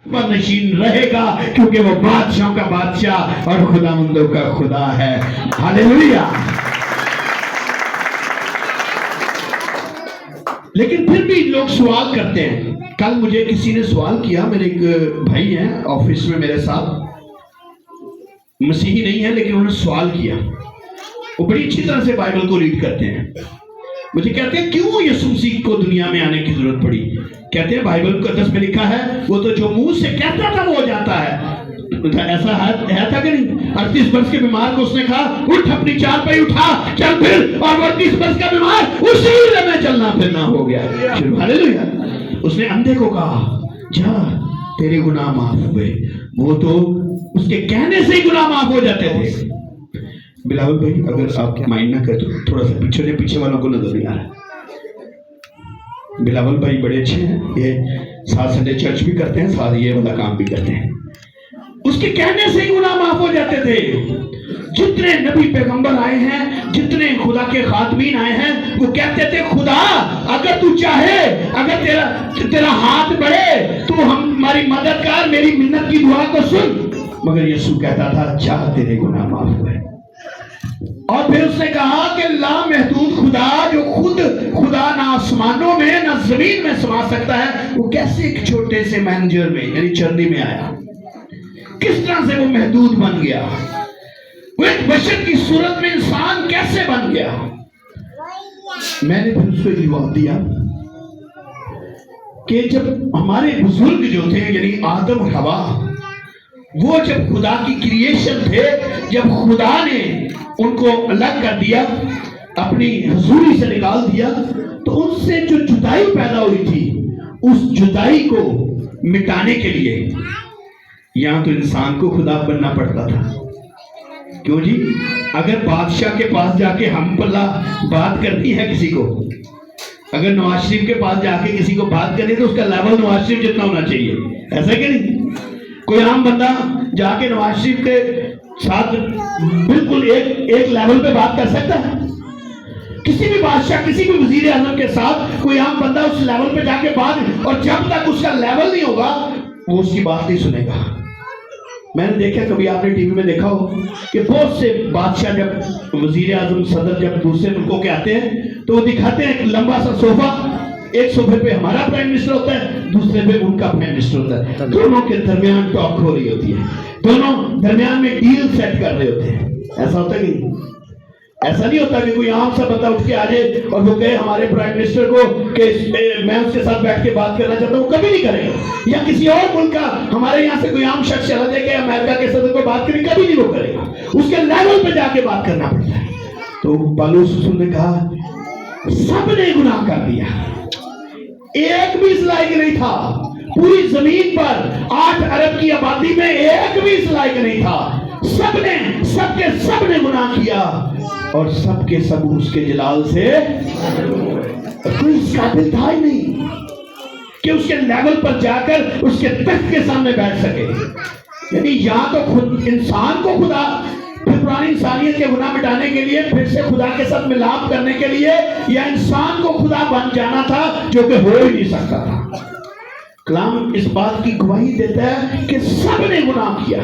पर नशीन रहेगा, क्योंकि वो बादशाहों का बादशाह और खुदावंदों का खुदा है। हालेलुया। लेकिन फिर भी लोग सवाल करते हैं। कल मुझे किसी ने सवाल किया, मेरे एक भाई हैं ऑफिस में मेरे साथ, मसीही नहीं है लेकिन उन्होंने सवाल किया। वो बड़ी अच्छी तरह से बाइबल को रीड करते हैं। मुझे कहते हैं क्यों यीशु मसीह को दुनिया में आने की जरूरत पड़ी। कहते हैं बाइबल मुकद्दस में लिखा है वो तो जो मुंह से कहता था वो हो जाता है। ऐसा है था कि नहीं? 38 वर्ष के बीमार को उसने कहा उठ अपनी चारपाई उठा चल फिर, और 38 वर्ष का बीमार उसी में चलना फिरना हो गया। हालेलुया। उसने अंधे को कहा जा तेरे गुनाह माफ हुए, वो तो उसके कहने से ही गुनाह माफ हो जाते थे। बिलावल भाई अगर आप माइंड ना कर तो थोड़ा सा पीछे वालों को नजर नहीं आ रहा। बिलावल भाई बड़े अच्छे हैं, ये साथ संडे चर्च भी करते हैं, साथ ये वाला काम भी करते हैं। उसके कहने से ही गुनाह माफ हो जाते थे। जितने नबी पैगंबर आए हैं, जितने खुदा के खातमीन आए हैं, वो कहते थे खुदा अगर तू चाहे, अगर तेरा हाथ बढ़े तो हमारी मदद कर, मेरी मिन्नत की दुआ को सुन। मगर यीशु कहता था चाह तेरे गुनाह माफ हुए। और फिर उसने कहा कि लामहदूद खुदा जो खुद खुदा ना आसमानों में ना जमीन में समा सकता है, वो कैसे एक छोटे से मैनेजर में यानी चरनी में आया, किस तरह से वो महदूद बन गया, वो एक बशर की सूरत में इंसान कैसे बन गया। मैंने फिर उसको जवाब दिया कि जब हमारे बुजुर्ग जो थे यानी आदम और हवा, वो जब खुदा की क्रिएशन थे, जब खुदा ने उनको अलग कर दिया, अपनी हुजूरी से निकाल दिया, तो उनसे जो जुदाई पैदा हुई थी, उस जुदाई को मिटाने के लिए यहां तो इंसान को खुदा बनना पड़ता था। क्यों जी? अगर बादशाह के पास जाके हम पल्ला बात करनी है किसी को, अगर नवाज शरीफ के पास जाके किसी को बात करनी तो उसका लेवल नवाज शरीफ जितना होना चाहिए, ऐसा कि नहीं? कोई आम बंदा जाके नवाज शरीफ के साथ बिल्कुल एक लेवल पे बात कर सकता है? किसी भी बादशाह, किसी भी वजीर आजम के साथ कोई आम बंदा उस लेवल पे जाके बात, और जब तक उसका लेवल नहीं होगा वो उसकी बात नहीं सुनेगा। मैंने देखा, कभी आपने टीवी में देखा हो कि बहुत से बादशाह जब वजीर आजम सदर जब दूसरे मुल्कों के आते हैं तो वो दिखाते हैं एक लंबा सा सोफा, एक सोफे पे हमारा प्राइम मिनिस्टर होता है, दूसरे पे उनका प्राइम मिनिस्टर होता है, दोनों के दरमियान टॉक हो रही होती है, दोनों दरमियान में डील सेट कर रहे होते हैं। ऐसा होता है कि ऐसा नहीं होता कि कोई आम सा बंदा उठ के आ जाए और वो कहे हमारे प्राइम मिनिस्टर को कि मैं उसके साथ बैठ के बात करना चाहता हूँ, कभी नहीं करेगा। या किसी और मुल्क का हमारे यहाँ से कोई आम शख्स चला जाए कि अमेरिका के सदर को बात करें, कभी नहीं वो करेगा, उसके लेवल पे जाके बात करना पड़ता है। तो पालूस ने कहा सबने गुनाह कर दिया, एक भी इस लायक नहीं था, पूरी जमीन पर 8 अरब की आबादी में एक भी इस लायक नहीं था। सबने गुनाह किया और सबके सब उसके जलाल से कोई इस काबिल था ही नहीं कि उसके लेवल पर जाकर उसके तख्त के सामने बैठ सके। यानी या तो खुद इंसान को खुदा, फिर पुरानी इंसानियत के गुनाह मिटाने के लिए, फिर से खुदा के साथ मिलाप करने के लिए, या इंसान को खुदा बन जाना था जो कि हो ही नहीं सकता था। कलाम इस बात की गवाही देता है कि सबने गुनाह किया,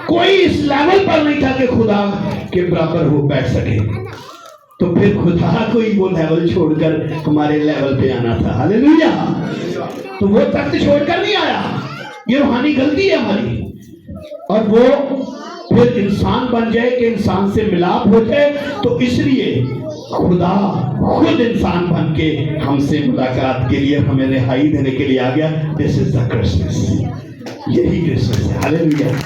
कोई इस लेवल पर नहीं था कि खुदा के बराबर हो बैठ सके। तो फिर खुदा को ही वो लेवल छोड़कर हमारे लेवल पे आना था। हालेलुया। तो वो तख्त छोड़कर नहीं आया, ये रूहानी गलती है हमारी। और वो फिर इंसान बन जाए कि इंसान से मिलाप हो जाए, तो इसलिए खुदा खुद इंसान बन के हमसे मुलाकात के लिए, हमें रिहाई देने के लिए आ गया। दिस इज द क्रिसमस, यही क्रिसमस है। हालेलुया।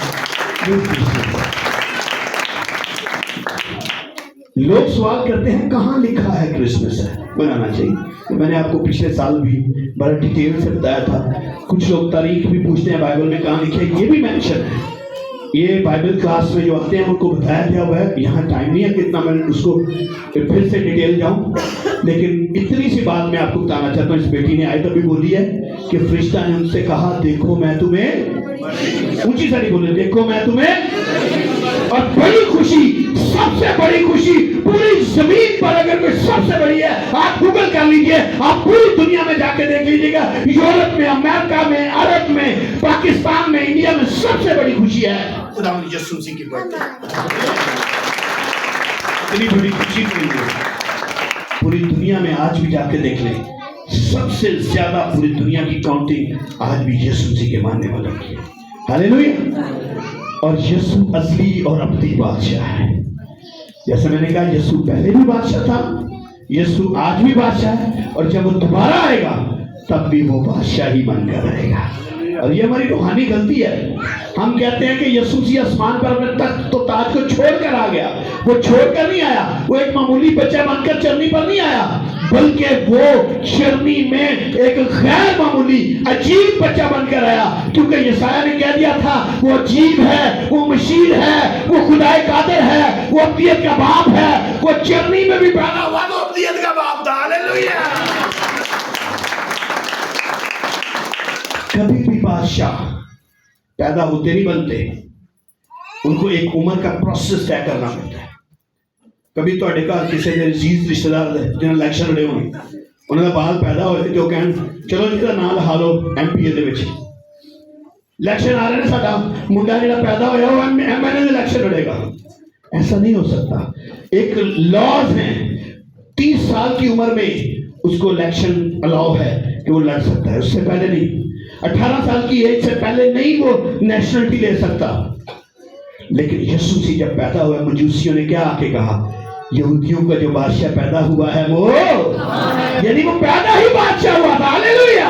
लोग सवाल करते हैं कहाँ लिखा है क्रिसमस है मनाना चाहिए। तो मैंने आपको पिछले साल भी बड़ा डिटेल से बताया था। कुछ लोग तारीख भी पूछते हैं बाइबल में कहाँ लिखे, ये भी मेंशन है। ये बाइबल क्लास में जो आते हैं उनको बताया गया हुआ है। यहाँ टाइम नहीं है कि इतना मैं उसको फिर से डिटेल जाऊं, लेकिन इतनी सी बात मैं आपको बताना चाहता हूँ। इस बेटी ने आए तभी बोली है कि फरिश्ता ने उनसे कहा देखो मैं तुम्हें, ऊंची सारी बोले देखो मैं तुम्हें, और बड़ी खुशी, सबसे बड़ी खुशी पूरी जमीन पर अगर कोई सबसे बड़ी है, आप गूगल कर लीजिए, आप पूरी दुनिया में जाके देख लीजिएगा, यूरोप में, अमेरिका में, अरब में, पाकिस्तान खुशी है खुदा यीशु मसीह की बर्थडे। इतनी बड़ी खुशी मिली है पूरी दुनिया में। आज भी जाके देख लें, सबसे ज्यादा पूरी दुनिया की काउंटिंग आज भी यीशु मसीह के मानने वालों की है। हालेलुया। और यीशु असली और अब्दी बादशाह है। जैसे मैंने कहा, यीशु पहले भी बादशाह था, यीशु आज भी बादशाह है, और जब वो दोबारा आएगा तब भी वो बादशाह ही बनकर रहेगा। और ये हमारी रूहानी गलती है। हम कहते हैं कि यीशु मसीह आसमान पर अपने तख्त तो ताज को छोड़कर आ गया। वो छोड़कर नहीं आया, वो एक मामूली बच्चा बनकर चरनी पर नहीं आया, बल्कि वो चरनी में एक गैर मामूली अजीब बच्चा बनकर आया। क्योंकि यशायाह ने कह दिया था, वो अजीब है, वो मशीर है, वो खुदाए कादिर है, वो अब्दियत का बाप है। वो चरनी में भी पैदा हुआ तो अब्दियत का बाप था। हालेलुया। कभी भी बादशाह पैदा होते नहीं बनते, उनको एक उम्र का प्रोसेस तय करना पड़ता है। कभी ਤੁਹਾਡੇ ਘਰ ਕਿਸੇ ਦੇ ਅਜ਼ੀਜ਼ ਰਿਸ਼ਤੇਦਾਰ ਦੇ ਜਿਹਨਾਂ ਇਲੈਕਸ਼ਨ ਲੜੇ ਹੋਣ, ਉਹਨਾਂ ਦਾ ਬਾਲ ਪੈਦਾ ਹੋਏ ਤੇ ਉਹ ਕਹਿਣ ਚਲੋ ਜਿਹਦਾ ਨਾਂ ਲਿਖਾ ਲਓ ਐਮਪੀਏ ਦੇ ਵਿੱਚ। ਇਲੈਕਸ਼ਨ ਆ ਰਹੇ ਨੇ, ਸਾਡਾ ਮੁੰਡਾ ਜਿਹੜਾ ਪੈਦਾ ਹੋਇਆ ਉਹ ਐਮਐਲਏ ਦੇ ਇਲੈਕਸ਼ਨ लड़ेगा। ऐसा नहीं हो सकता। एक लॉज है, 30 साल की उम्र में उसको इलेक्शन अलाउ है कि वो लड़ सकता है, उससे पहले नहीं। 18 साल की एज से पहले नहीं वो नेशनलिटी ले सकता। लेकिन यीशु मसीह जब पैदा हुआ, मजूसियों ने क्या आके कहा, यहूदियों का जो बादशाह पैदा हुआ है वो, यानी वो पैदा ही बादशाह हुआ था। हालेलुया।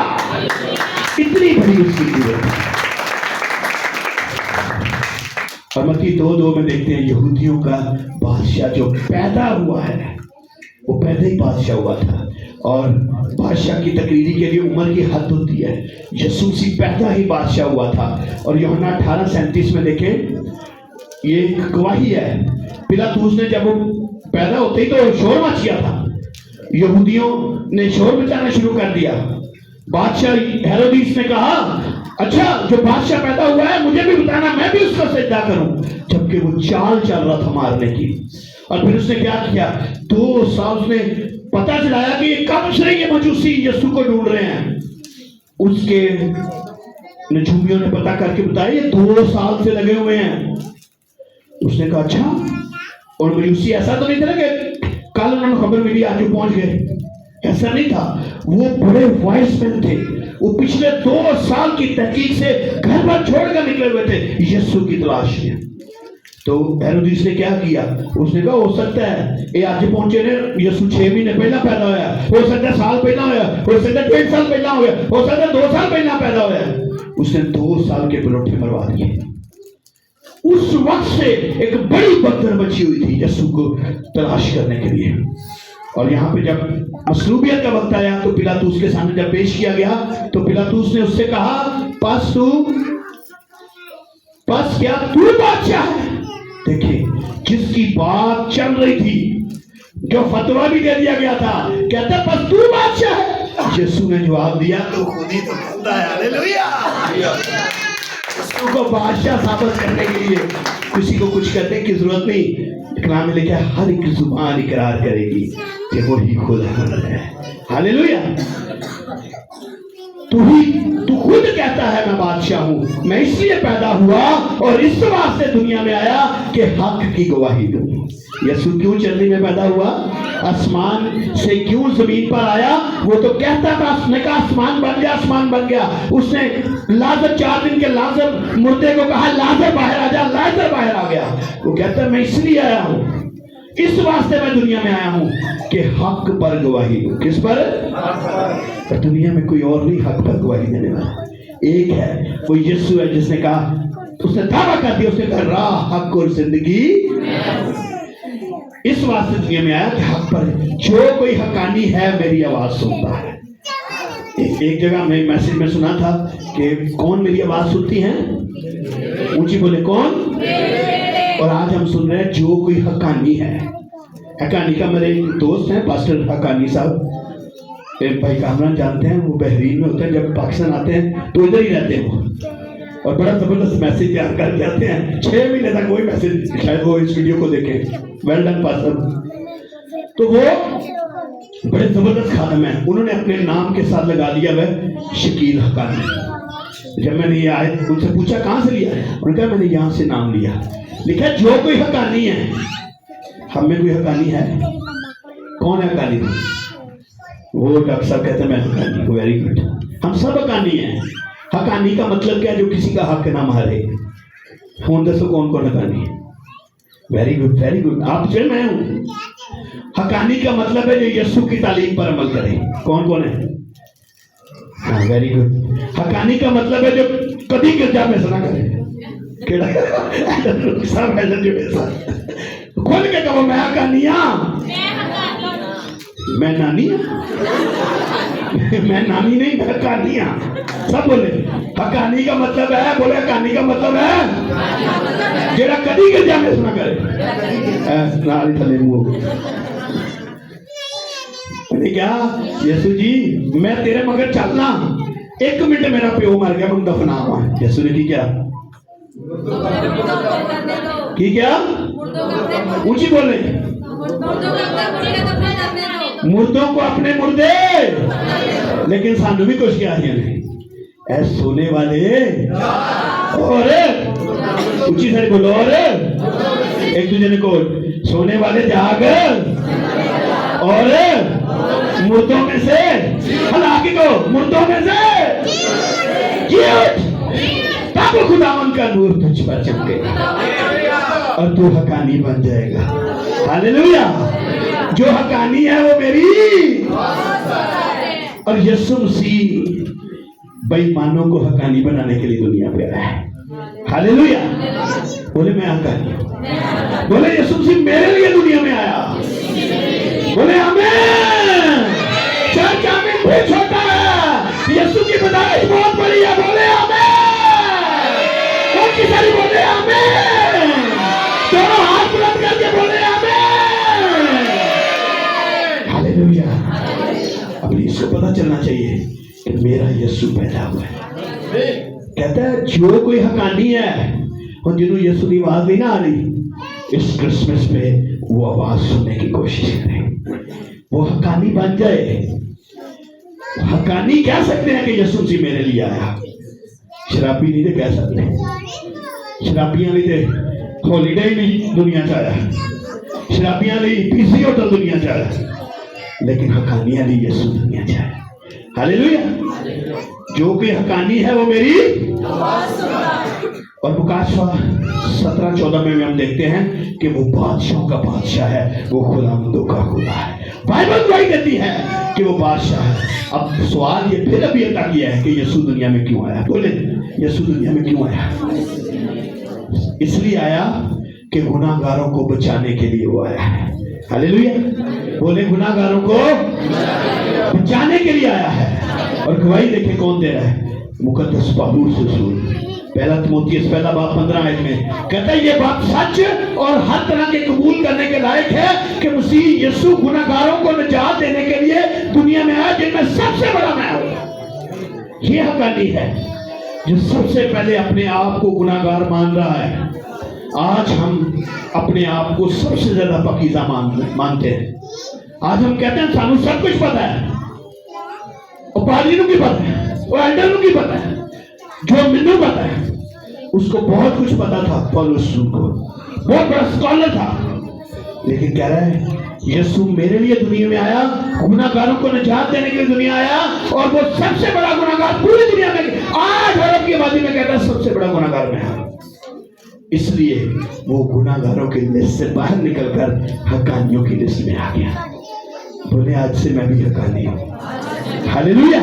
इतनी बड़ी उसकी कीमत। और मत्ती 2:2 में देखते हैं, यहूदियों का बादशाह जो पैदा हुआ है वो पैदा ही बादशाह हुआ था। और बादशाह की तकरीरी के लिए उम्र की हद होती है। यीशु मसीह पैदा ही बादशाह हुआ था। और यूहन्ना 18:37 में देखें, ये गवाही है। पिलातूस ने जब वो पैदा होते ही तो शोर मच गया था, यहूदियों ने शोर मचाना शुरू कर दिया। बादशाह हेरोदिस ने कहा, अच्छा जो बादशाह पैदा हुआ है मुझे भी बताना, मैं भी उसका सजदा करूं। जबकि वो चाल चल रहा था मारने की। और फिर उसने क्या किया, 2 साल उसने पता चलाया कि कब से ये मजूसी यीशु को ढूंढ रहे हैं। उसके नजूमियों ने पता करके बताया, ये 2 साल से लगे हुए हैं। उसने कहा अच्छा। और मजूसी ऐसा तो नहीं था कि कल उन्होंने खबर मिली आज वो पहुंच गए, ऐसा नहीं था। वो बड़े वाइस मैन थे। वो पिछले 2 साल की तहकीक से घर पर छोड़कर निकले हुए थे यीशु की तलाश में। तो हेरोदिस ने क्या किया, उसने कहा हो सकता है ये आज पहुंचे ने, यीशु 6 महीने पहला पैदा होया, हो सकता है साल पहला होया, हो सकता है 1.5 साल पहला होया, हो सकता है 2 साल पहला पैदा होया। उसने 2 साल के बलोटे मरवा दिए। उस वक्त से एक बड़ी बदर बची हुई थी यीशु को तलाश करने के लिए। और यहाँ पे जब मसलूबियत का वक्त आया तो पिलातूस के सामने जब पेश किया गया तो पिलातूस ने उससे कहा, बस क्या तू बादशाह है? देखिए, जिसकी बात चल रही थी, जो फतवा भी दे दिया गया था, कहता बस तू बादशाह है। यीशु ने जवाब दिया, तो खुद ही तो कहता है। हालेलुया। उसको बादशाह साबित करने के लिए किसी को कुछ करने की जरूरत नहीं। कलाम में लिखा है, हर एक जुबान इकरार करेगी कि वो ही खुदा है। हालेलुया। तू खुद कहता है मैं बादशाह हूं, मैं इसलिए पैदा हुआ और इस वास्ते दुनिया में आया कि हक की गवाही दूं। यीशु क्यों चलने में पैदा हुआ, आसमान से क्यों जमीन पर आया? वो तो कहता था, उसने कहा आसमान बन गया, आसमान बन गया। उसने लाजर 4 दिन के लाजर मुर्दे को कहा लाजर बाहर आ जा, लाजर बाहर आ गया। वो कहता है मैं इसलिए आया हूं, इस वास्ते मैं दुनिया में आया हूं कि हक पर गवाही दूं। किस पर? पर दुनिया में कोई और नहीं हक पर गवाही देने वाला, एक है, वो यीशु है जिसने कहा, उसने दावा कर दिया, उसने कहा राह, हक और जिंदगी। इस वास्ते दुनिया में आया कि हक पर जो कोई हकानी है मेरी आवाज सुनता है। एक जगह मैं मैसेज में सुना था कि कौन मेरी आवाज सुनती है, ऊंची बोले कौन। और आज हम सुन रहे हैं जो कोई हकानी है। हकानी का मेरे एक दोस्त हैं पास्टर हकानी साहब, भाई कामरान जानते हैं, वो बहरीन में होते हैं, जब पाकिस्तान आते हैं तो इधर ही रहते हैं वो, और बड़ा जबरदस्त मैसेज तैयार करके आते हैं। 6 महीने तक वही मैसेज, शायद वो इस वीडियो को देखें, वेल डन पास्टर। तो वो बड़े जबरदस्त खादम है, उन्होंने अपने नाम के साथ लगा दिया वह शकील हकानी। जब मैंने ये आए उनसे पूछा कहाँ से लिया, उन्होंने कहा मैंने यहाँ से नाम लिया। लिखा जो कोई हकानी है, हम में कोई हकानी है? कौन है हकानी? वो डॉक्टर साहब कहते हैं मैं हकानी हूँ। वेरी गुड, हम सब हकानी हैं। हकानी का मतलब क्या? जो किसी का हक ना मारे। फोन दसो कौन कौन हकानी है? वेरी गुड, वेरी गुड, आप से मैं हूँ। हकानी का मतलब है जो यीशु की तालीम पर अमल करे। कौन कौन है? हाँ, वेरी गुड। हकानी का मतलब है जो कभी गिरजा में ना करे। सब खोल के कहो मैं हकानिया, मैं नानी, मैं नानी नहीं, मैं हकानिया। सब बोले हकानी का मतलब है, बोले हकानी का मतलब है जेड़ा कभी गिरजा में ना करे। क्या यीशु जी मैं तेरे मगर चलना, एक मिनट मेरा प्यो मर गया, मैं दफना हुआ। यीशु ने की क्या? की क्या? ऊंची बोले, मुर्दों को अपने मुर्दे। लेकिन सानू भी कुछ क्या है सोने वाले और ऊंची सारी बोलो, और एक दूसरे को सोने वाले जाग और मुर्दों में से, हालांकि को मुर्दों में से तब खुदावन का नूर तुझ पर चमकेगा और तू हकानी बन जाएगा। हालेलुया। जो हकानी है वो मेरी, और यीशु मसीह बेईमानों को हकानी बनाने के लिए दुनिया पे आया है। हालेलुया। बोले मैं हकानी हूं। बोले यीशु मसीह मेरे लिए दुनिया में आया। बोले आमीन। चर्च आमीन भी छोटा है, यीशु की पैदाइश बहुत बड़ी है। बोले आमीन। कौन की सारी बोले आमीन। दोनों हाथ बुलंद करके बोले आमीन। हालेलुया। अब यीशु पता चलना चाहिए कि मेरा यीशु पैदा हुआ है। कहता है जो कोई हकानी है और जिन्होंने यीशु की आवाज नहीं ना आ रही, इस क्रिसमस पे वो आवाज सुनने की कोशिश करें, वो हकानी बन जाए। हकानी कह सकते हैं कि यीशु जी मेरे लिए आया। शराबी नहीं तो कह सकते। शराबियां नहीं तो हॉलीडे नहीं दुनिया च आया, शराबियां नहीं पीसी होटल दुनिया च आया, लेकिन हकानियां नहीं यीशु दुनिया च आया। हालेलुया। जो कोई हकानी है वो मेरी। और लूकास 17:14 में हम देखते हैं कि वो बादशाहों का बादशाह है, वो खुदावंदों का खुदा है। बाइबल गवाही देती है कि वो बादशाह है। अब सवाल ये फिर अभी अता किया है कि यीशु दुनिया में क्यों आया। बोले यीशु दुनिया में क्यों आया? इसलिए आया कि गुनाहगारों को बचाने के लिए वो आया है। हालेलुया। बोले गुनाहगारों को बचाने के लिए आया है। और गवाही देखे कौन दे रहा है? मुकद्दस पौलुस रसूल। पहला तिमोथियस 1:15 में कहता है ये बात सच और हर तरह के कबूल करने के लायक है कि मसीह यीशु गुनाहगारों को निजात देने के लिए दुनिया में आया, जिनमें सबसे बड़ा मैं हूं। ये हकानी है जो सबसे पहले अपने आप को गुनाहगार मान रहा है। आज हम अपने आप को सबसे ज्यादा पकीज़ा मानते हैं। आज हम कहते हैं सानू सब कुछ पता है, और पादरी को भी पता है, और एल्डर को भी पता है, जो मैनू पता है उसको बहुत कुछ पता था। पौलुस को बहुत बड़ा स्कॉलर था, लेकिन कह रहा है यीशु मेरे लिए दुनिया में आया, गुनाहगारों को निजात देने के लिए दुनिया आया, और वो सबसे बड़ा गुनाहगार पूरी दुनिया में, आज अरब की आबादी में कहता है सबसे बड़ा गुनाहगार मैं हूं। इसलिए वो गुनाहगारों की लिस्ट से बाहर निकलकर हकानियों की लिस्ट में आ गया। बोले आज से मैं भी हकानी हूं। हालेलुया।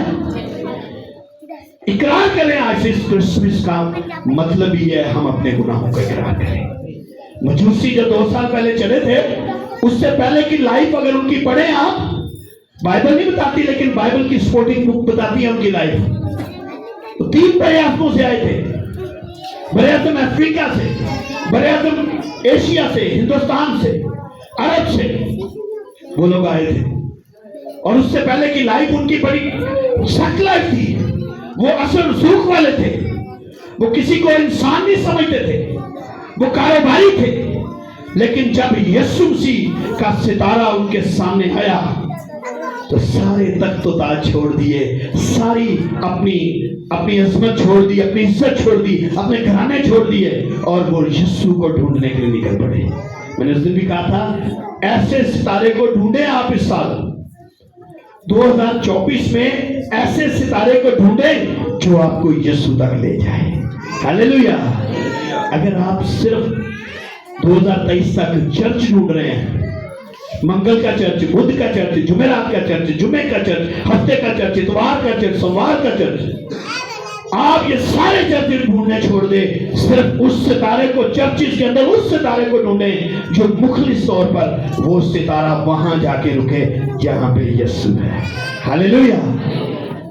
इकरार करें आज से। इस क्रिसमस का मतलब ही है हम अपने गुनाहों का इकरार करें। मजूसी जो 2 साल पहले चले थे, उससे पहले की लाइफ अगर उनकी पढ़े आप, बाइबल नहीं बताती लेकिन बाइबल की स्पोर्टिंग बुक बताती है उनकी लाइफ। तो 3 बड़े आत्मों से आए थे। बड़े आत्म अफ्रीका से, बड़े आत्म एशिया से, हिंदुस्तान से, अरब से वो लोग आए थे। और उससे पहले की लाइफ उनकी बड़ी सख्त लाइफ थी। वो असल सुख वाले थे, वो किसी को इंसान नहीं समझते थे, वो कारोबारी थे। लेकिन जब यीशु मसीह का सितारा उनके सामने आया, तो सारे तख्त ताज छोड़ दिए, सारी अपनी अजमत छोड़ दी, अपनी इज्जत छोड़ दी, अपने घराने छोड़ दिए और वो यीशु को ढूंढने के लिए निकल पड़े। मैंने उस दिन भी कहा था, ऐसे सितारे को ढूंढे आप इस साल 2024 में, ऐसे सितारे को ढूंढे जो आपको यीशु तक ले जाए। हालेलुया। अगर आप सिर्फ 2023 तक चर्च ढूंढ रहे हैं, मंगल का चर्च, बुध का चर्च, जुमेरात का चर्च, जुमे का चर्च, हफ्ते का चर्च, इतवार का चर्च, सोमवार का चर्च, आप ये सारे चर्च ढूंढने छोड़ दे, सिर्फ उस सितारे को, चर्चिस के अंदर उस सितारे को ढूंढे जो मुखलिस तौर पर वो सितारा वहां जाके रुके जहां पे यीशु है। हालेलुया।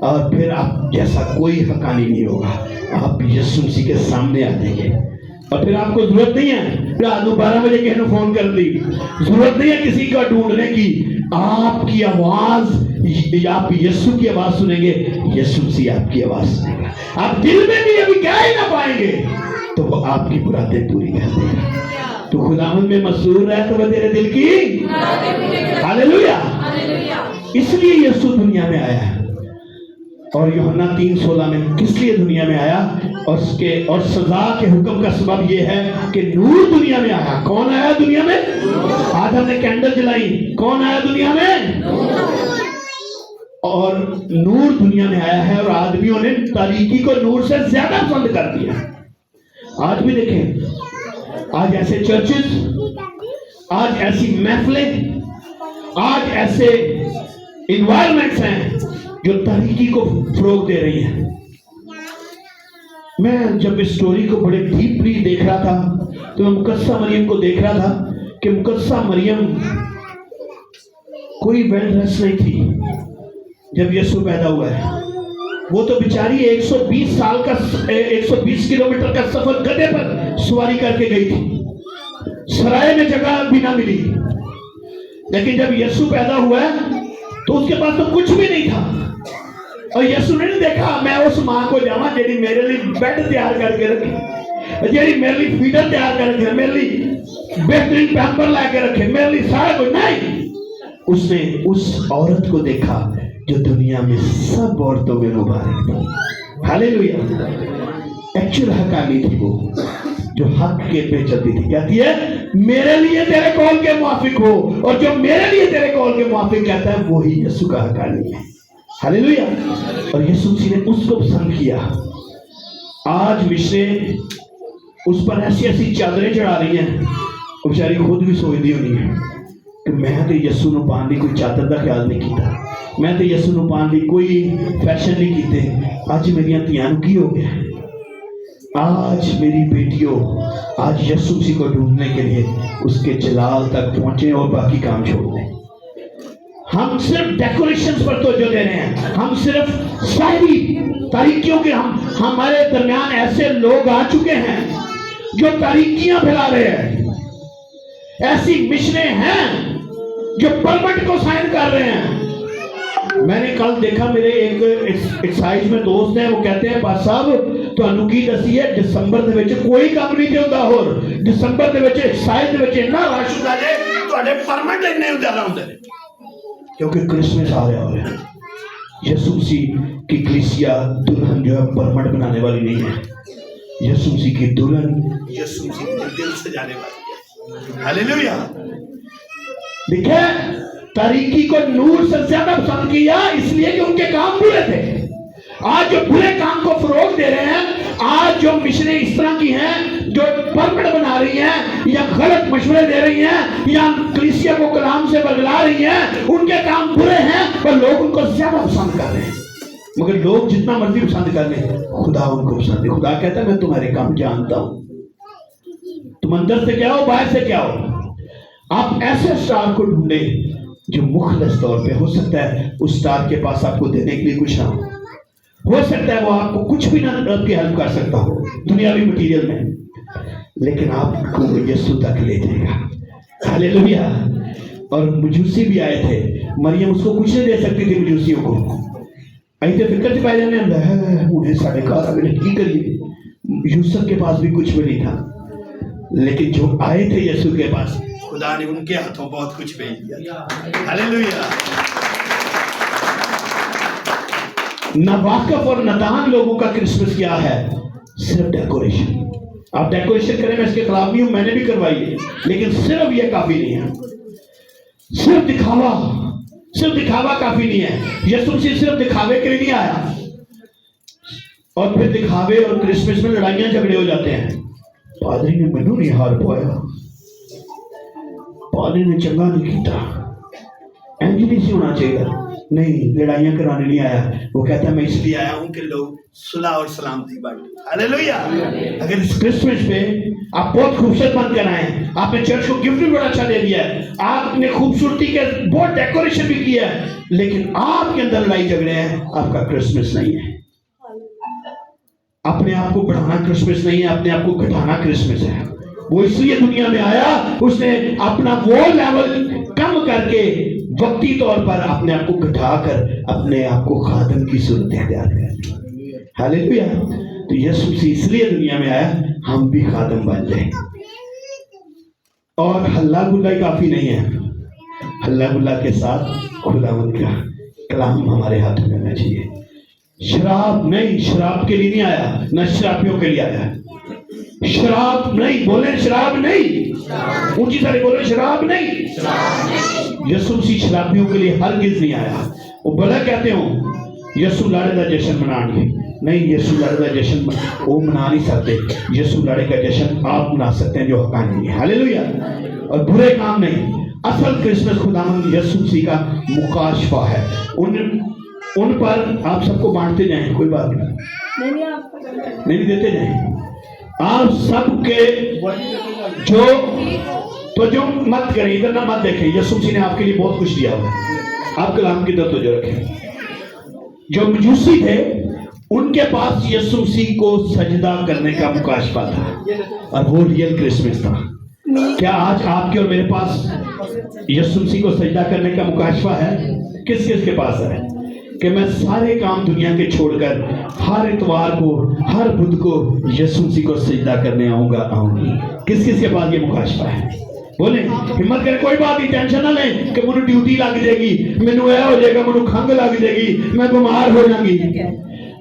और फिर आप जैसा कोई हकानी नहीं होगा, आप यीशु मसीह के सामने आ जाएंगे और फिर आपको जरूरत नहीं है रात 12 बजे किसी ने फोन कर दी, जरूरत नहीं है किसी का ढूंढने की। आपकी आवाज, आप यीशु की आवाज सुनेंगे, यीशु मसीह आपकी आवाज सुनेगा। आप दिल में भी अभी कह ही ना पाएंगे तो वो आपकी मुरादें पूरी कर देगा। तो खुदावंद में मसरूर है तो वह तेरे दिल की। हालेलुया। इसलिए यीशु दुनिया में आया है। और यूहन्ना 3:16 में किस लिए दुनिया में आया, और सजा के हुक्म का सबब यह है कि नूर दुनिया में आया। कौन आया दुनिया में? आज हमने कैंडल जलाई, कौन आया दुनिया में? और नूर दुनिया में आया है और आदमियों ने तारीकी को नूर से ज्यादा पसंद कर दिया। आज भी देखें, आज ऐसे चर्चेस, आज ऐसी महफिलें, आज ऐसे इन्वायरमेंट्स हैं जो तारीकी को फरोग दे रही है। मैं जब इस स्टोरी को बड़े डीपली देख रहा था तो मैं मुकद्दसा मरियम को देख रहा था कि मुकद्दसा मरियम कोई वेल ड्रेस नहीं थी जब यीशु पैदा हुआ है। वो तो बेचारी 120 किलोमीटर का सफर गधे पर सवारी करके गई थी, सराय में जगह भी ना मिली। लेकिन जब यीशु पैदा हुआ तो उसके पास तो कुछ भी नहीं था। और यीशु ने नहीं देखा मैं उस मां को जावा जी मेरे लिए बेड तैयार करके रखे, जी मेरे लिए फीडर तैयार कर रखे, मेरे लिए बेहतरीन पैम्पर ला के रखे, मेरे लिए सारा कुछ नहीं। उसने उस औरत को देखा जो दुनिया में सब औरतों में मुबारक थी। हालेलुया। एक्चुअल हकानी थी वो, जो हक के पे चलती थी। कहती है मेरे लिए तेरे कौल के मुआफिक हो, और जो मेरे लिए तेरे कौल के मुआफिक कहता है वही यीशु का हकानी है। हालेलुया। और यीशु मसीह ने उसको पसंद किया। आज मिशने उस पर ऐसी ऐसी चादरें चढ़ा रही हैं, वो बेचारी खुद भी सोचती होनी है कि मैं तो यीशु नूं पाण दी कोई चादर का ख्याल नहीं किया, मैं तो यीशु नूं पाण दी कोई फैशन नहीं किए। आज मेरियां धीआं नूं की हो गया? आज मेरी बेटियों, आज यीशु मसीह को ढूंढने के लिए उसके जलाल तक पहुंचे और बाकी काम छोड़ दें। हम सिर्फ डेकोरेशंस पर तवज्जो दे रहे हैं, हम सिर्फ शायरी तारीकियों के, हमारे दरमियान ऐसे लोग आ चुके हैं जो तारीकियां फैला रहे हैं। ऐसी मिशनें हैं जो परमिट को साइन कर रहे हैं। मैंने कल देखा, मेरे एक एक्साइज में दोस्त हैं, वो कहते हैं बात साहब तुहानू की दसी है दिसंबर दे विच कोई काम नहीं होता, होर दिसंबर दे विच एक्साइज दे विच इन्ना रश होता है तुहाडे परमिट इन्ने ज्यादा होंदे ने, क्योंकि क्रिसमस आ रहा है। यीशु मसीह की कलीसिया दुल्हन जो है परमिट बनाने वाली नहीं है, यीशु मसीह की दुल्हन यीशु मसीह के दिल से जाने वाली है। हालेलुया। देखिए तारीकी को नूर से ज्यादा पसंद किया इसलिए कि उनके काम बुरे थे। आज जो बुरे काम को फरोग दे रहे हैं, आज जो मिशनें इस तरह की हैं जो परमिट बना रही हैं या गलत मशवरे दे रही हैं या कलीसिया को कलाम से बदला रही हैं, उनके काम बुरे हैं पर लोग उनको ज्यादा पसंद कर रहे हैं। मगर लोग जितना मर्जी पसंद कर ले, खुदा उनको पसंद है। खुदा कहता है मैं तुम्हारे काम जानता हूं, तुम अंदर से क्या हो बाहर से क्या हो। आप ऐसे स्टार को ढूंढे जो मुखलिस तौर पे, हो सकता है उस स्टार के पास आपको देने के लिए कुछ ना हो सकता है वो आपको कुछ भी ना आपकी हेल्प कर सकता हो दुनियावी मटीरियल में, लेकिन आपको यीशु तक ले जाएगा। हालेलुया। और मजूसी भी आए थे, मरियम उसको कुछ नहीं दे सकती थी मजूसियों को। ऐसे फिक्र से पाए जाने उन्हें साढ़े घर अगर की करिए। यूसुफ के पास भी कुछ भी नहीं था, लेकिन जो आए थे यीशु के पास, खुदा ने उनके हाथों बहुत कुछ भेज दिया। हालेलुया। नावाकिफ और नादान लोगों का क्रिसमस क्या है? सिर्फ डेकोरेशन। आप डेकोरेशन करें, मैं इसके खिलाफ नहीं हूं, मैंने भी करवाई है, लेकिन सिर्फ ये काफी नहीं है। सिर्फ दिखावा काफी नहीं है। यीशु मसीह सिर्फ दिखावे के लिए नहीं आया। और फिर दिखावे और क्रिसमस में लड़ाइयां झगड़े हो जाते हैं। पादरी ने मैनू नहीं हार पाया, पादरी ने चंगा नहीं किया, इंज नहीं सी होना चाहिए। नहीं, लड़ाइयां कराने नहीं आया। वो कहता है मैं इसलिए आया हूं कि लोग सुलह और सलामती बांटे। हालेलुया। अगर इस क्रिसमस पे आप बहुत खूबसूरत बन कर आए, आपने चर्च को गिफ्ट भी बड़ा अच्छा दे दिया है, आपने खूबसूरती के बहुत डेकोरेशन भी किया है, लेकिन आपके अंदर लड़ाई झगड़े हैं, आपका क्रिसमस नहीं है। अपने आप को बढ़ाना क्रिसमस नहीं है, अपने आप को घटाना क्रिसमस है। वो इसलिए दुनिया में आया, उसने अपना वो लेवल कम करके वक्ती तौर पर अपने आप को घटाकर अपने आप को खादम की सूरत इख्तियार कर। हालेलुया। तो यीशु मसीह इसलिए दुनिया में आया, हम भी खादम बन जाए। और हल्ला गुल्ला काफी नहीं है, हल्ला गुल्ला के साथ खुदावंद का कलाम हमारे हाथों में होना चाहिए। शराब नहीं, शराब के लिए नहीं आया, न शराबियों के लिए आया। शराब नहीं, बोले शराब नहीं, ऊंची सारी बोले शराब नहीं। यीशु मसीह शराबियों के लिए हरगिज़ नहीं आया। वो भला कहते हो यीशु लाड़े का जश्न मनाने, नहीं, यीशु लाड़े का जश्न वो मना नहीं सकते। यीशु लाड़े का जश्न आप मना सकते हैं जो हकानी है। हालेलुया। और बुरे काम नहीं। असल क्रिसमस खुदावंद यीशु मसीह का मुकाशफा है। उन पर आप सबको बांटते जाएं, कोई बात नहीं देते जाएं। आप सबके जो मत करें, इधर ना मत देखें। यीशु मसीह ने आपके लिए बहुत कुछ दिया हुआ है, आप कलाम की तरफ तवज्जो रखें। जो मजूसी थे उनके पास यीशु मसीह को सजदा करने का मुकाशफा था, और वो रियल क्रिसमस था। क्या आज आपके और मेरे पास यीशु मसीह को सजदा करने का मुकाशफा है? किस किस के पास है कि मैं सारे काम दुनिया के छोड़कर हर इतवार को, हर बुध को यीशु मसीह को सजदा करने आऊंगी? किस किस के पास ये मुकाशफा है? बोले, हिम्मत करें, कोई बात नहीं, टेंशन ना लें कि मुझे ड्यूटी लग जाएगी, मैनू यह हो जाएगा, मुझे खंग लग जाएगी, मैं बीमार हो जाऊंगी।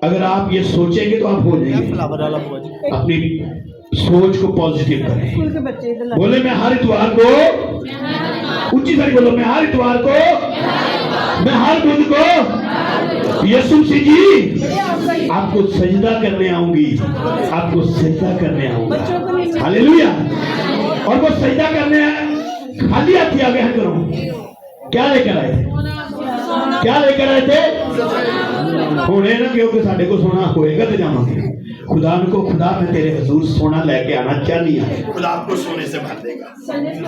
अगर आप ये सोचेंगे तो आप हो जाएंगे। अपनी सोच को पॉजिटिव करें। बोले, मैं हर इतवार को, ऊंची सारी बोलो, मैं हर इतवार को, मैं हर बुध को यीशु मसीह जी आपको सजदा करने आऊंगी, आपको सजदा करने आऊंगा। हालेलुया। और वो सजदा करने खाली हाथी आगे हैं करो। क्या लेकर आए थे? क्या लेकर आए थे? होने ना, क्योंकि साढ़े को सोना होएगा तो जावांगे। खुदा को, खुदा मैं तेरे हजूर सोना लेके आना चाहनी है, खुदा आपको सोने से भर देगा।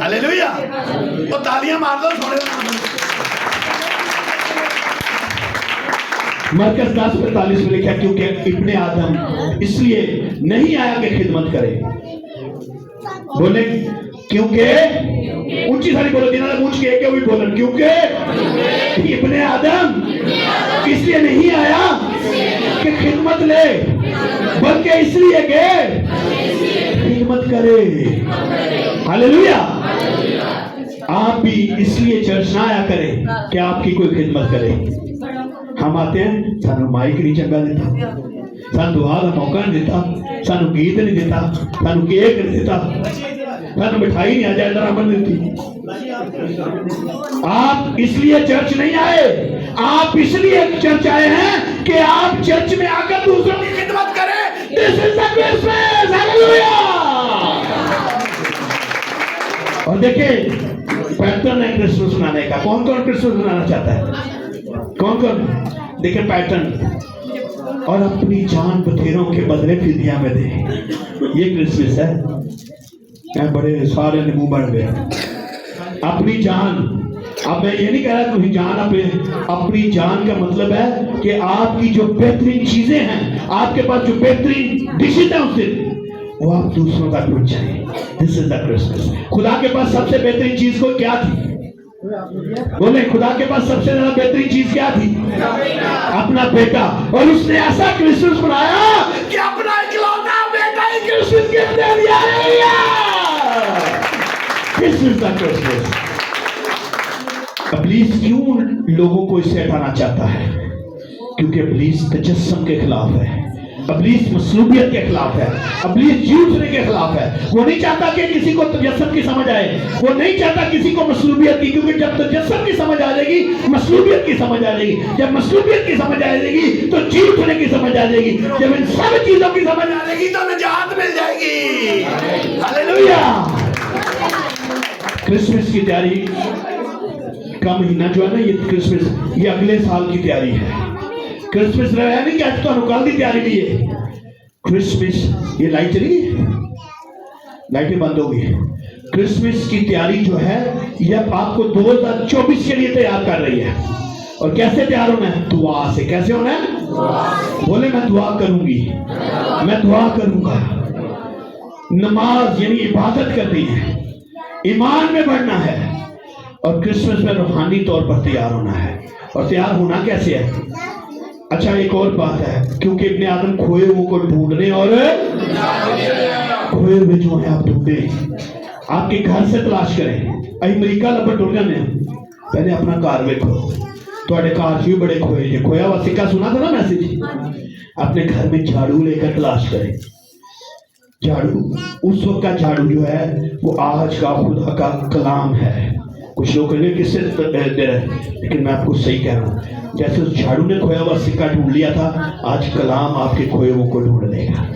हालेलुया। तो तालियां मार दो सोने। मरकज 10:45 में लिखा, क्योंकि इब्ने आदम इसलिए नहीं आया कि खिदमत करे। बोले, क्योंकि, ऊंची सारी बोलो, जिन्होंने पूछ के क्या भी बोलन, क्योंकि इब्ने आदम इसलिए नहीं आया कि खिदमत ले, बल्कि इसलिए कि खिदमत करे। हालेलुया। आप भी इसलिए चर्च ना आया करें कि आपकी कोई खिदमत करे। हम आते हैं, सानू माइक नहीं चंगा देता, सानू दुआ का मौका नहीं देता, सानू गीत नहीं देता, सानू केक नहीं देता, सानू मिठाई नहीं आ जाए रामन देती। आप इसलिए चर्च नहीं आए, आप इसलिए चर्च आए हैं कि आप चर्च में आकर दूसरों की खिदमत करें। This is the Christmas. Hallelujah. और देखिए, पैटर्न है क्रिसमस मनाने का। कौन कौन क्रिसमस मनाना चाहता है? कौन कौन? देखिए पैटर्न। और अपनी जान बथेरों के बदले फिदिया में दे, ये क्रिसमस है। मैं बड़े सारे मुंह बन गए। अपनी जान, अब मैं ये नहीं कह रहा तुम जान, अपनी जान का मतलब है कि आपकी जो बेहतरीन चीजें हैं, आपके पास जो बेहतरीन डिशेज है उस दिन, वो आप दूसरों तक पहुंचाएं। This is the Christmas. खुदा के पास सबसे बेहतरीन चीज को क्या थी? बोले, खुदा के पास सबसे ज्यादा बेहतरीन चीज क्या थी? अपना बेटा। और उसने ऐसा क्रिसमस बनाया कि अपना इकलौता बेटा ही क्रिसमस गिफ्ट दे दिया। This is the Christmas. इब्लीस क्यों लोगों को इससे हटाना चाहता है? क्योंकि इब्लीस तजस्सुम के खिलाफ है, इब्लीस मसलूबियत के खिलाफ है, इब्लीस जी उठने के खिलाफ है। वो नहीं चाहता कि किसी को तजस्सुम की समझ आए, वो नहीं चाहता किसी को मसलूबियत की, क्योंकि जब तजस्सुम की समझ आ जाएगी मसलूबियत की समझ आ जाएगी, जब मसलूबियत की समझ आ जाएगी तो जी उठने की समझ आ जाएगी, जब इन सब चीजों की समझ आ जाएगी तो निजात मिल जाएगी। हालेलुया। क्रिसमस की तैयारी का महीना जो है ना, ये क्रिसमस, ये अगले साल की तैयारी है। क्रिसमस रहा नहीं कि आज तो कल की तैयारी भी है। क्रिसमस, ये लाइट चली गई, लाइटें बंद हो गई। क्रिसमस की तैयारी जो है ये आपको 2024 के लिए तैयार कर रही है। और कैसे तैयार होना है? दुआ से। कैसे होना है? बोले मैं दुआ करूंगी, मैं दुआ करूंगा। नमाज यानी इबादत करनी है, ईमान में बढ़ना है, और क्रिसमस में रूहानी तौर पर तैयार होना है। और तैयार होना कैसे है? अच्छा, एक और बात है, क्योंकि इब्ने आदम खोए हुए को ढूंढने और खोए हुए जो है आप ढूंढे, आपके घर से तलाश करें। अमेरिका लबर ढूंढ जाने, पहले अपना कार देखो, थोड़े कार भी बड़े खोए जो खोया हुआ सिक्का सुना था ना मैसेज। अपने घर में झाड़ू लेकर तलाश करें। झाड़ू, उस वक्त का झाड़ू जो है वो आज का खुदा का कलाम है। कुछ लोग कहेंगे किससे दे रहे, लेकिन मैं आपको सही कह रहा हूँ। जैसे उस झाड़ू ने खोया हुआ सिक्का ढूंढ लिया था, आज कलाम आपके खोए हुए को ढूंढ लेगा।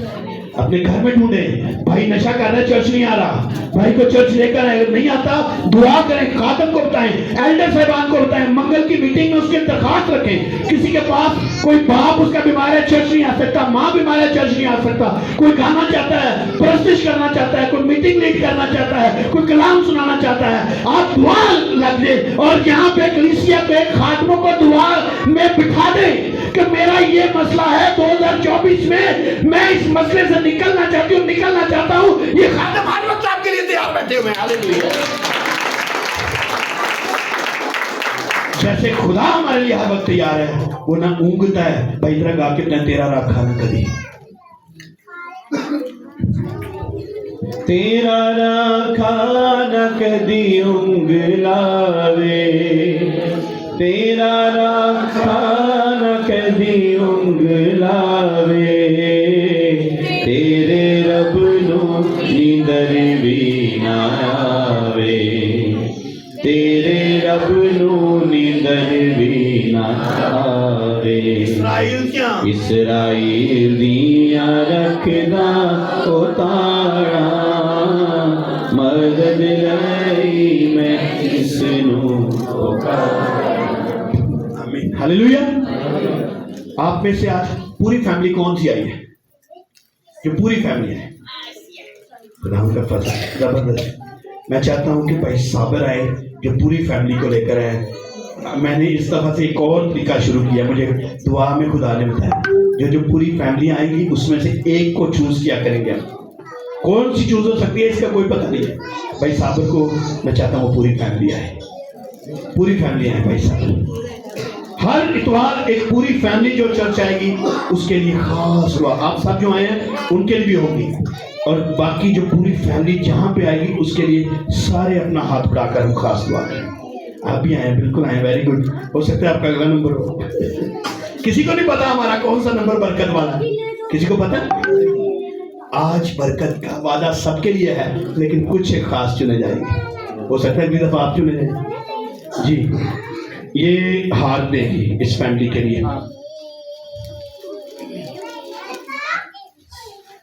अपने घर में ढूंढे। भाई नशा कर रहा है, चर्च नहीं आ रहा, भाई को चर्च लेकर आए, नहीं आता, दुआ करें, खातम को बताएं, एल्डर साहबान को बताएं, मंगल की मीटिंग में उसके दरखास्त रखें। किसी के पास कोई बाप उसका बीमार है, चर्च नहीं आ सकता, माँ बीमार है, चर्च नहीं आ सकता, कोई गाना चाहता है, प्रस्तुत करना चाहता है, कोई मीटिंग लीड करना चाहता है, कोई कलाम सुनाना चाहता है, आप दुआ लग दे। और यहाँ पे कलीसिया पे खातमों को दुआ में बिठा दे कि मेरा ये मसला है, 2024 में मैं इस मसले से निकलना चाहती हूँ, निकलना चाहता हूँ। ये खातम हर वक्त आपके लिए तैयार बैठे हुए हैं। हालेलुया। जैसे खुदा हमारे लिए हर वक्त तैयार है, वो ना ऊँगता है, भाई इधर गा के तेरा रखा ना कभी, तेरा रखा न कदी उंगलावे, तेरा रखा न कदी उंगलावे, तेरे रब नो नींदर भी ना आवे, तेरे रब नो नींदर भी ना आवे। इस्राइल दिया रखदा उतारा, मदद लई मैं इसनू आमीन। हालेलुया। आप में से आज पूरी फैमिली कौन सी आई है? जो पूरी फैमिली है, खुदा का फजल जबरदस्त। मैं चाहता हूं कि भाई साबिर आए, जो पूरी फैमिली को लेकर आए। मैंने इस दफा से एक और तरीका शुरू किया, मुझे दुआ में खुदा ने बताया, जो पूरी फैमिली आएगी उसमें से एक को चूज किया करेंगे। कौन सी चूज हो सकती है इसका कोई पता नहीं है। भाई साबिर को मैं चाहता हूँ पूरी फैमिली आए, पूरी फैमिली आए भाई साहब। हर इतवार एक पूरी फैमिली जो चर्च आएगी उसके लिए खास दुआ, आप सब जो आए हैं उनके लिए भी होगी, और बाकी जो पूरी फैमिली जहाँ पे आएगी उसके लिए सारे अपना हाथ बढ़ाकर खास दुआ करें। आप भी आए, बिल्कुल आए, वेरी गुड। हो सकता है आपका अगला नंबर हो। किसी को नहीं पता हमारा कौन सा नंबर बरकत वाला है, किसी को पता? आज बरकत का वादा सबके लिए है, लेकिन कुछ एक खास चुने जाएंगे। हो सकता है अगली दफा आप चुने जाए जी। ये हार देगी इस फैमिली के लिए।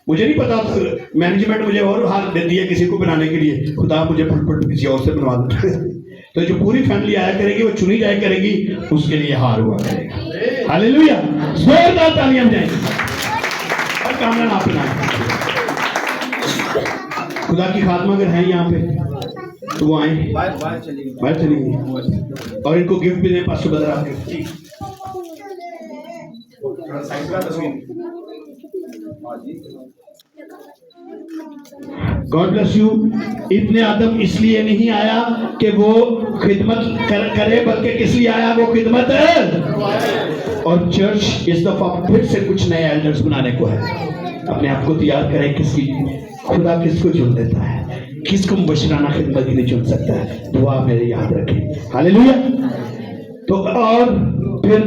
मुझे नहीं पता, मैनेजमेंट मुझे और हार देती है किसी को बनाने के लिए, खुदा मुझे फुट किसी और से बनवा दे। तो जो पूरी फैमिली आया करेगी, वो चुनी जाया करेगी, उसके लिए हार हुआ करेगा। हालेलुया। जोरदार तालियां जाएंगी और कामना ना अपना। खुदा की खात्मा अगर है यहाँ पे तो वो आए, बाहर चलेंगे, और इनको गिफ्ट भी दें। पास बदल आपके गॉड ब्लेस यू। इब्ने आदम इसलिए नहीं आया कि वो खिदमत करे, बल्कि किस लिए आया? वो खिदमत है। और चर्च इस दफा फिर से कुछ नए एल्डर्स बनाने को है। अपने आप को तैयार करें। किसकी खुदा किसको चुन लेता है, किसको मुबशराना खिदमत के लिए चुन सकता है। दुआ मेरे याद रखें। हालेलुया। तो और फिर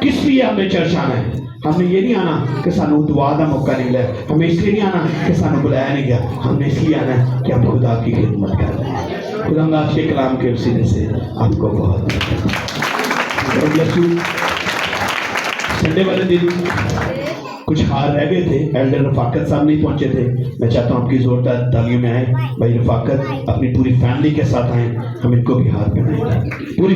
किस लिए हमने चर्च आना है? हमने ये नहीं आना कि सानू दुआ का मौका नहीं मिला, हमें इसलिए नहीं आना कि सानू बुलाया नहीं गया, हमने इसलिए आना है कि हम खुदा की खिदमत कर रहे हैं। खुदा आज के कलाम के वसीले से आपको बहुत संडे वाले दिन कुछ हार रह गए थे, एल्डर रफाकत साहब नहीं पहुंचे थे। मैं चाहता हूँ आपकी जोरदार तालियों में आए भाई रफाकत अपनी पूरी फैमिली के साथ आए, हम इनको भी हार पहनाएंगे पूरी